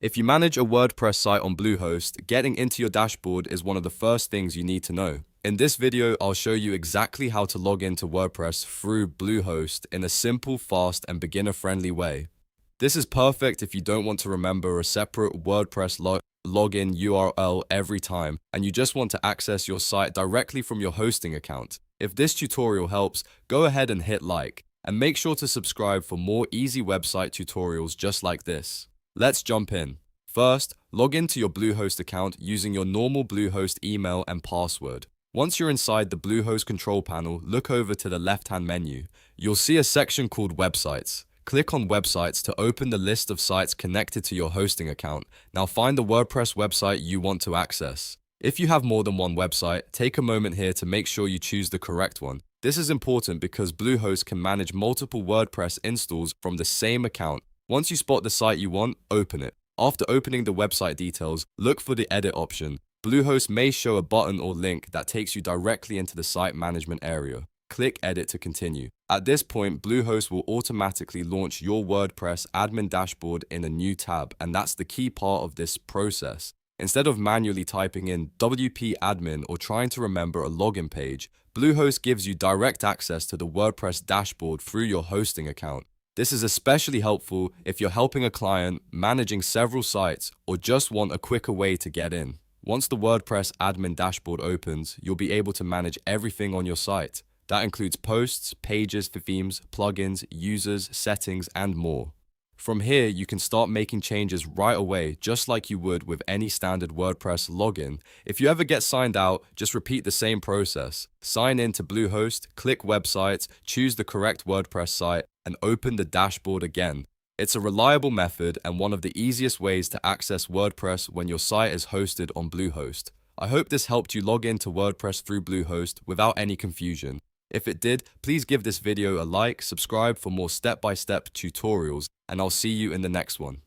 If you manage a WordPress site on Bluehost, getting into your dashboard is one of the first things you need to know. In this video, I'll show you exactly how to log into WordPress through Bluehost in a simple, fast, and beginner-friendly way. This is perfect if you don't want to remember a separate WordPress login URL every time, and you just want to access your site directly from your hosting account. If this tutorial helps, go ahead and hit like, and make sure to subscribe for more easy website tutorials just like this. Let's jump in. First, log into your Bluehost account using your normal Bluehost email and password. Once you're inside the Bluehost control panel, look over to the left-hand menu. You'll see a section called Websites. Click on Websites to open the list of sites connected to your hosting account. Now find the WordPress website you want to access. If you have more than one website, take a moment here to make sure you choose the correct one. This is important because Bluehost can manage multiple WordPress installs from the same account. Once you spot the site you want, open it. After opening the website details, look for the edit option. Bluehost may show a button or link that takes you directly into the site management area. Click Edit to continue. At this point, Bluehost will automatically launch your WordPress admin dashboard in a new tab, and that's the key part of this process. Instead of manually typing in WP admin or trying to remember a login page, Bluehost gives you direct access to the WordPress dashboard through your hosting account. This is especially helpful if you're helping a client, managing several sites, or just want a quicker way to get in. Once the WordPress admin dashboard opens, you'll be able to manage everything on your site. That includes posts, pages for themes, plugins, users, settings, and more. From here, you can start making changes right away, just like you would with any standard WordPress login. If you ever get signed out, just repeat the same process. Sign in to Bluehost, click Websites, choose the correct WordPress site, and open the dashboard again. It's a reliable method and one of the easiest ways to access WordPress when your site is hosted on Bluehost. I hope this helped you log into WordPress through Bluehost without any confusion. If it did, please give this video a like, subscribe for more step-by-step tutorials, and I'll see you in the next one.